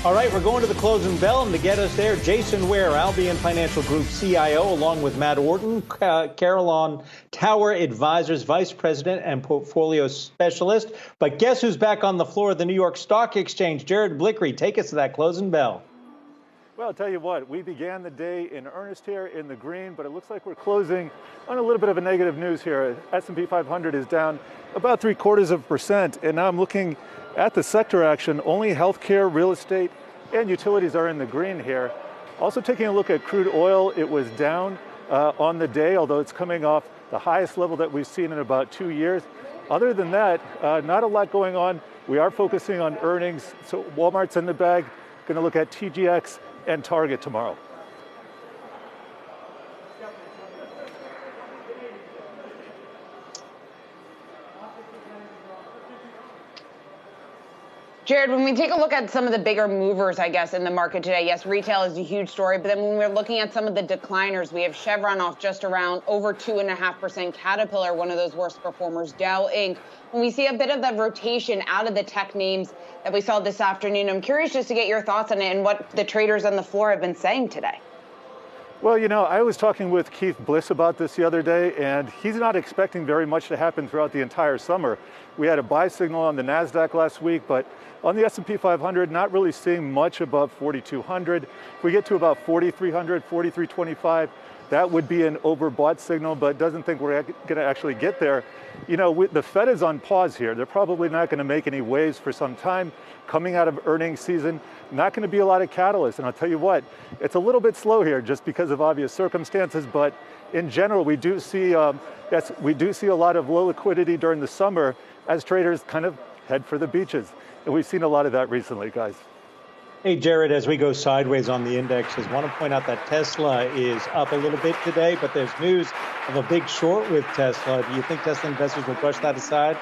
All right, we're going to the closing bell, and to get us there, Jason Ware, Albion Financial Group CIO, along with Matt Orton, Carillon Tower Advisors Vice President and Portfolio Specialist. But guess who's back on the floor of the New York Stock Exchange? Jared Blickery, take us to that closing bell. Well, I'll tell you what, we began the day in earnest here in the green, but it looks like we're closing on a little bit of a negative news here. S&P 500 is down about 0.75%, and now I'm looking at the sector action. Only healthcare, real estate, and utilities are in the green here. Also taking a look at crude oil, it was down on the day, although it's coming off the highest level that we've seen in about 2 years. Other than that, not a lot going on. We are focusing on earnings, so Walmart's in the bag. Going to look at TGX and Target tomorrow. Jared, when we take a look at some of the bigger movers, I guess, in the market today, yes, retail is a huge story, but then when we're looking at some of the decliners, we have Chevron off just around over 2.5%, Caterpillar, one of those worst performers, Dow Inc. When we see a bit of the rotation out of the tech names that we saw this afternoon, I'm curious just to get your thoughts on it and what the traders on the floor have been saying today. Well, you know, I was talking with Keith Bliss about this the other day, and he's not expecting very much to happen throughout the entire summer. We had a buy signal on the Nasdaq last week, but on the S&P 500, not really seeing much above 4,200. If we get to about 4,300, 4,325, that would be an overbought signal, but doesn't think we're going to actually get there. You know, the Fed is on pause here. They're probably not going to make any waves for some time. Coming out of earnings season, not going to be a lot of catalysts. And I'll tell you what, it's a little bit slow here just because of obvious circumstances. But in general, we do see a lot of low liquidity during the summer as traders kind of head for the beaches. And we've seen a lot of that recently, guys. Hey, Jared, as we go sideways on the indexes, I want to point out that Tesla is up a little bit today, but there's news of a big short with Tesla. Do you think Tesla investors will brush that aside?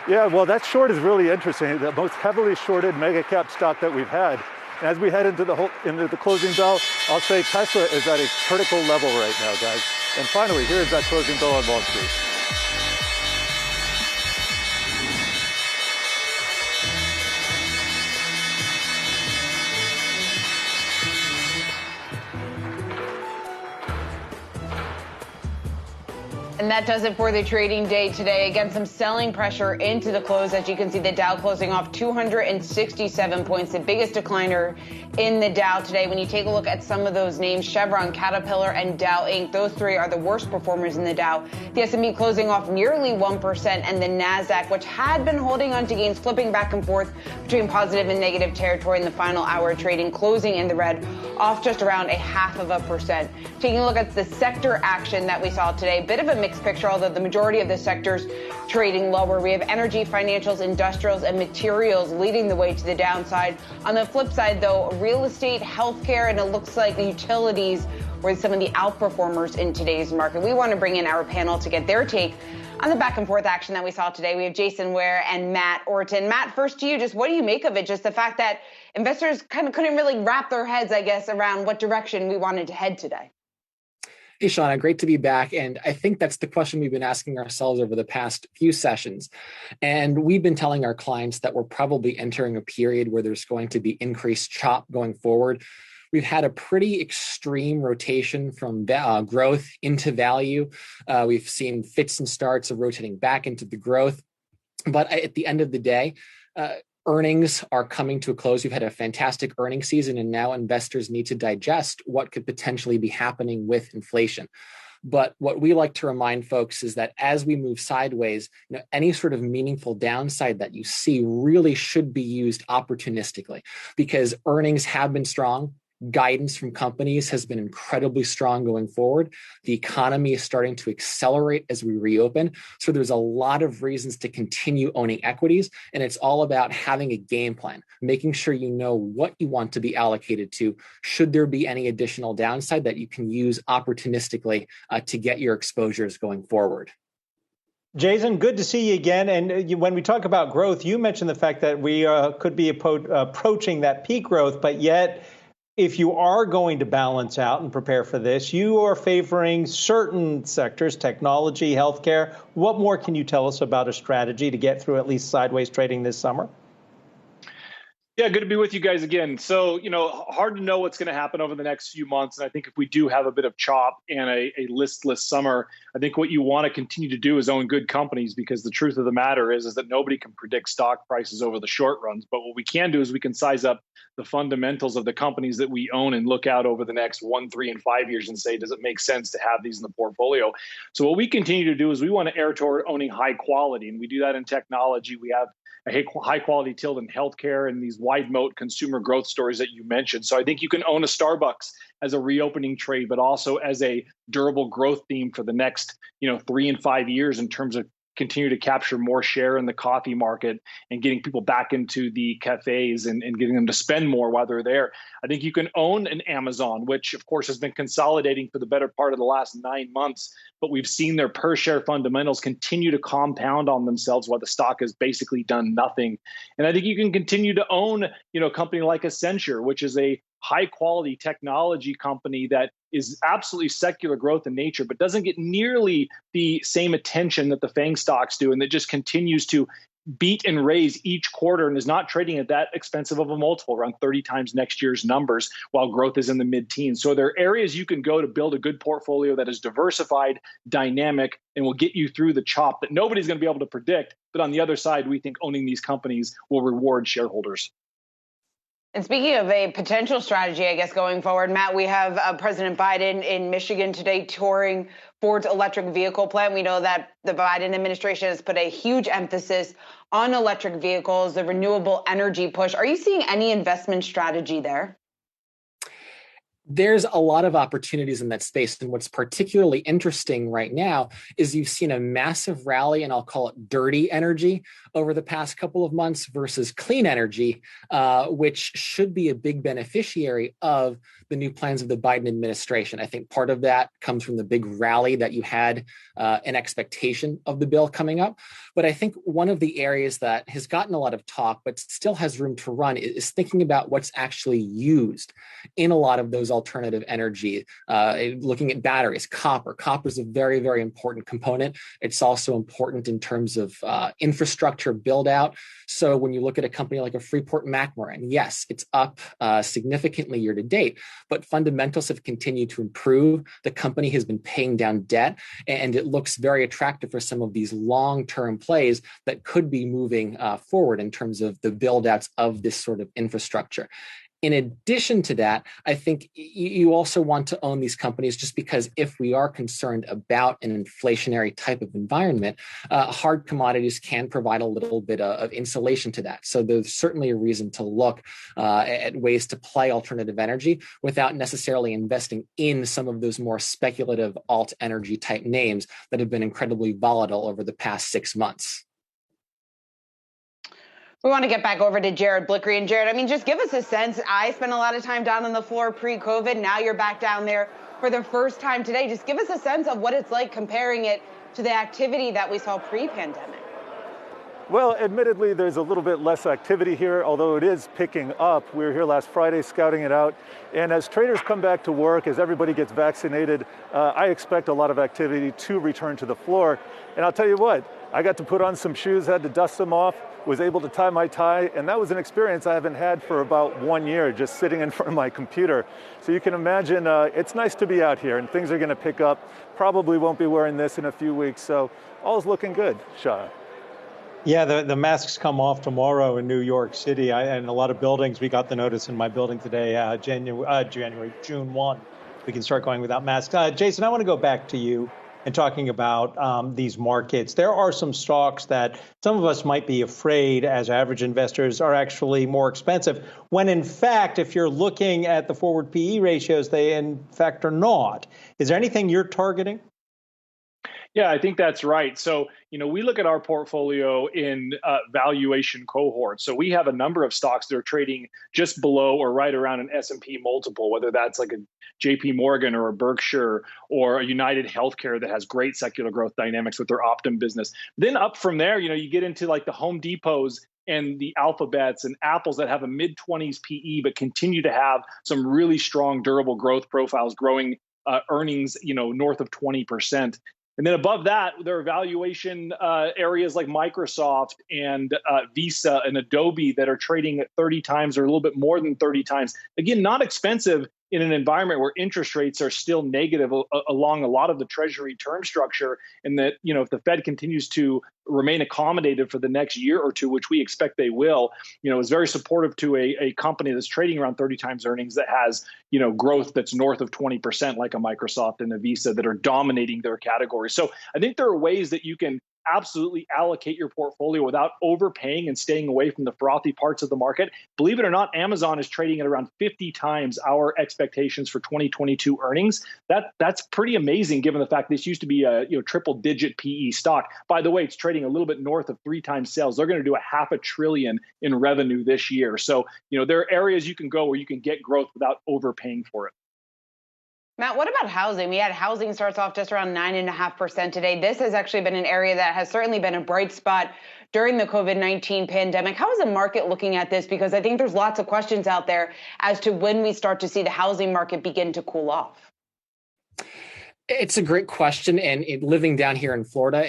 Yeah, well, that short is really interesting. The most heavily shorted mega cap stock that we've had. And as we head into the closing bell, I'll say Tesla is at a critical level right now, guys. And finally, here's that closing bell on Wall Street. And that does it for the trading day today. Again, some selling pressure into the close. As you can see, the Dow closing off 267 points, the biggest decliner in the Dow today. When you take a look at some of those names, Chevron, Caterpillar, and Dow Inc., those three are the worst performers in the Dow. The S&P closing off nearly 1%, and the Nasdaq, which had been holding on to gains, flipping back and forth between positive and negative territory in the final hour trading, closing in the red, off just around 0.5%. Taking a look at the sector action that we saw today, bit of a mixed picture, although the majority of the sectors trading lower. We have energy, financials, industrials, and materials leading the way to the downside. On the flip side, though, real estate, healthcare, and it looks like utilities were some of the outperformers in today's market. We want to bring in our panel to get their take on the back and forth action that we saw today. We have Jason Ware and Matt Orton. Matt, first to you, just what do you make of it? Just the fact that investors kind of couldn't really wrap their heads, I guess, around what direction we wanted to head today. Hey, Shauna, great to be back. And I think that's the question we've been asking ourselves over the past few sessions. And we've been telling our clients that we're probably entering a period where there's going to be increased chop going forward. We've had a pretty extreme rotation from growth into value. We've seen fits and starts of rotating back into the growth. But at the end of the day, earnings are coming to a close. We've had a fantastic earnings season, and now investors need to digest what could potentially be happening with inflation. But what we like to remind folks is that as we move sideways, any sort of meaningful downside that you see really should be used opportunistically, because earnings have been strong. Guidance from companies has been incredibly strong going forward. The economy is starting to accelerate as we reopen. So there's a lot of reasons to continue owning equities. And it's all about having a game plan, making sure you know what you want to be allocated to, should there be any additional downside that you can use opportunistically to get your exposures going forward. Jason, good to see you again. And when we talk about growth, you mentioned the fact that we could be approaching that peak growth, but yet if you are going to balance out and prepare for this, you are favoring certain sectors, technology, healthcare. What more can you tell us about a strategy to get through at least sideways trading this summer? Yeah, good to be with you guys again. So, hard to know what's going to happen over the next few months. And I think if we do have a bit of chop and a listless summer, I think what you want to continue to do is own good companies, because the truth of the matter is that nobody can predict stock prices over the short runs. But what we can do is we can size up the fundamentals of the companies that we own and look out over the next 1, 3, and 5 years and say, does it make sense to have these in the portfolio? So what we continue to do is we want to err toward owning high quality. And we do that in technology. We have a high quality tilt in healthcare and these wide moat consumer growth stories that you mentioned. So I think you can own a Starbucks as a reopening trade, but also as a durable growth theme for the next 3 and 5 years in terms of continue to capture more share in the coffee market and getting people back into the cafes and getting them to spend more while they're there. I think you can own an Amazon, which of course has been consolidating for the better part of the last 9 months, but we've seen their per share fundamentals continue to compound on themselves while the stock has basically done nothing. And I think you can continue to own, a company like Accenture, which is a high quality technology company that is absolutely secular growth in nature, but doesn't get nearly the same attention that the FANG stocks do, and that just continues to beat and raise each quarter and is not trading at that expensive of a multiple, around 30 times next year's numbers, while growth is in the mid-teens. So there are areas you can go to build a good portfolio that is diversified, dynamic, and will get you through the chop that nobody's going to be able to predict. But on the other side, we think owning these companies will reward shareholders. And speaking of a potential strategy, I guess, going forward, Matt, we have President Biden in Michigan today touring Ford's electric vehicle plant. We know that the Biden administration has put a huge emphasis on electric vehicles, the renewable energy push. Are you seeing any investment strategy there? There's a lot of opportunities in that space. And what's particularly interesting right now is you've seen a massive rally, and I'll call it dirty energy, over the past couple of months versus clean energy, which should be a big beneficiary of the new plans of the Biden administration. I think part of that comes from the big rally that you had, an expectation of the bill coming up. But I think one of the areas that has gotten a lot of talk, but still has room to run, is thinking about what's actually used in a lot of those alternative energy, looking at batteries. Copper is a very, very important component. It's also important in terms of infrastructure build out. So when you look at a company like a Freeport-McMoRan, yes, it's up significantly year to date, but fundamentals have continued to improve. The company has been paying down debt, and it looks very attractive for some of these long-term plays that could be moving forward in terms of the build outs of this sort of infrastructure. In addition to that, I think you also want to own these companies just because if we are concerned about an inflationary type of environment, hard commodities can provide a little bit of insulation to that. So there's certainly a reason to look at ways to play alternative energy without necessarily investing in some of those more speculative alt energy type names that have been incredibly volatile over the past 6 months. We want to get back over to Jared Blickery. And Jared, just give us a sense. I spent a lot of time down on the floor pre-COVID. Now you're back down there for the first time today. Just give us a sense of what it's like comparing it to the activity that we saw pre-pandemic. Well, admittedly, there's a little bit less activity here, although it is picking up. We were here last Friday scouting it out. And as traders come back to work, as everybody gets vaccinated, I expect a lot of activity to return to the floor. And I'll tell you what, I got to put on some shoes, had to dust them off, was able to tie my tie, and that was an experience I haven't had for about 1 year, just sitting in front of my computer. So you can imagine it's nice to be out here, and things are going to pick up. Probably won't be wearing this in a few weeks, so all's looking good, Shah. Yeah, the masks come off tomorrow in New York City, and a lot of buildings. We got the notice in my building today, June 1. We can start going without masks. Jason, I want to go back to you and talking about these markets. There are some stocks that some of us might be afraid as average investors are actually more expensive, when in fact, if you're looking at the forward PE ratios, they in fact are not. Is there anything you're targeting? Yeah, I think that's right. So, we look at our portfolio in valuation cohorts. So we have a number of stocks that are trading just below or right around an S&P multiple, whether that's like a JP Morgan or a Berkshire or a United Healthcare that has great secular growth dynamics with their Optum business. Then up from there, you get into like the Home Depots and the Alphabets and Apples that have a mid-20s PE, but continue to have some really strong durable growth profiles, growing earnings, north of 20%. And then above that, there are valuation areas like Microsoft and Visa and Adobe that are trading at 30 times or a little bit more than 30 times. Again, not expensive in an environment where interest rates are still negative along a lot of the Treasury term structure, and that, if the Fed continues to remain accommodative for the next year or two, which we expect they will, is very supportive to a company that's trading around 30 times earnings that has, growth that's north of 20%, like a Microsoft and a Visa that are dominating their category. So I think there are ways that you can absolutely allocate your portfolio without overpaying and staying away from the frothy parts of the market. Believe it or not, Amazon is trading at around 50 times our expectations for 2022 earnings. That's pretty amazing given the fact this used to be a triple-digit PE stock. By the way, it's trading a little bit north of 3 times sales. They're going to do $500 billion in revenue this year. So, there are areas you can go where you can get growth without overpaying for it. Matt, what about housing? We had housing starts off just around 9.5% today. This has actually been an area that has certainly been a bright spot during the COVID-19 pandemic. How is the market looking at this? Because I think there's lots of questions out there as to when we start to see the housing market begin to cool off. It's a great question, and living down here in Florida,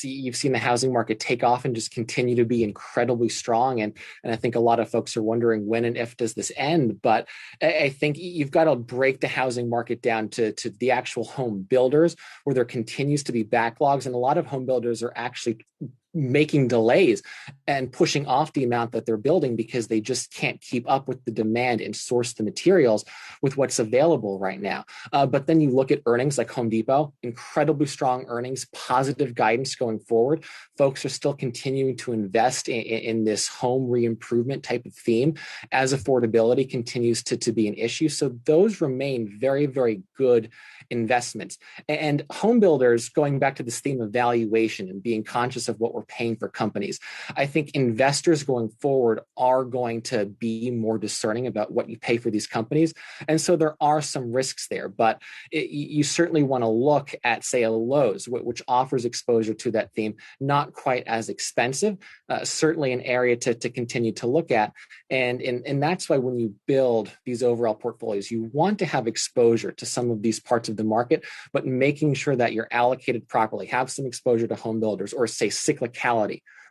you've seen the housing market take off and just continue to be incredibly strong. And I think a lot of folks are wondering when and if does this end. But I think you've got to break the housing market down to the actual home builders, where there continues to be backlogs, and a lot of home builders are actually making delays and pushing off the amount that they're building because they just can't keep up with the demand and source the materials with what's available right now. But then you look at earnings like Home Depot, incredibly strong earnings, positive guidance going forward. Folks are still continuing to invest in this home re-improvement type of theme as affordability continues to be an issue. So those remain very, very good investments. And home builders, going back to this theme of valuation and being conscious of what we're paying for companies, I think investors going forward are going to be more discerning about what you pay for these companies. And so there are some risks there, but you certainly want to look at, say, a Lowe's, which offers exposure to that theme, not quite as expensive, certainly an area to continue to look at. And that's why when you build these overall portfolios, you want to have exposure to some of these parts of the market, but making sure that you're allocated properly, have some exposure to home builders or, say, cyclicality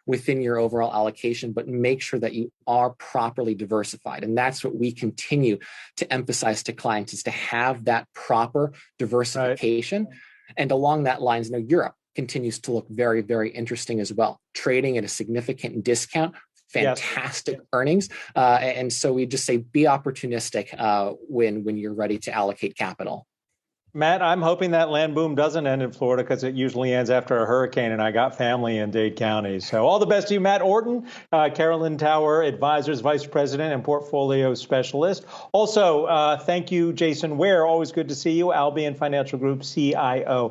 within your overall allocation, but make sure that you are properly diversified. And that's what we continue to emphasize to clients, is to have that proper diversification. Right. And along that lines, Europe continues to look very, very interesting as well, trading at a significant discount. Fantastic earnings. And so we just say be opportunistic when you're ready to allocate capital. Matt, I'm hoping that land boom doesn't end in Florida, because it usually ends after a hurricane, and I got family in Dade County. So all the best to you, Matt Orton, Carillon Tower Advisors Vice President and Portfolio Specialist. Also, thank you, Jason Ware. Always good to see you, Albion Financial Group CIO.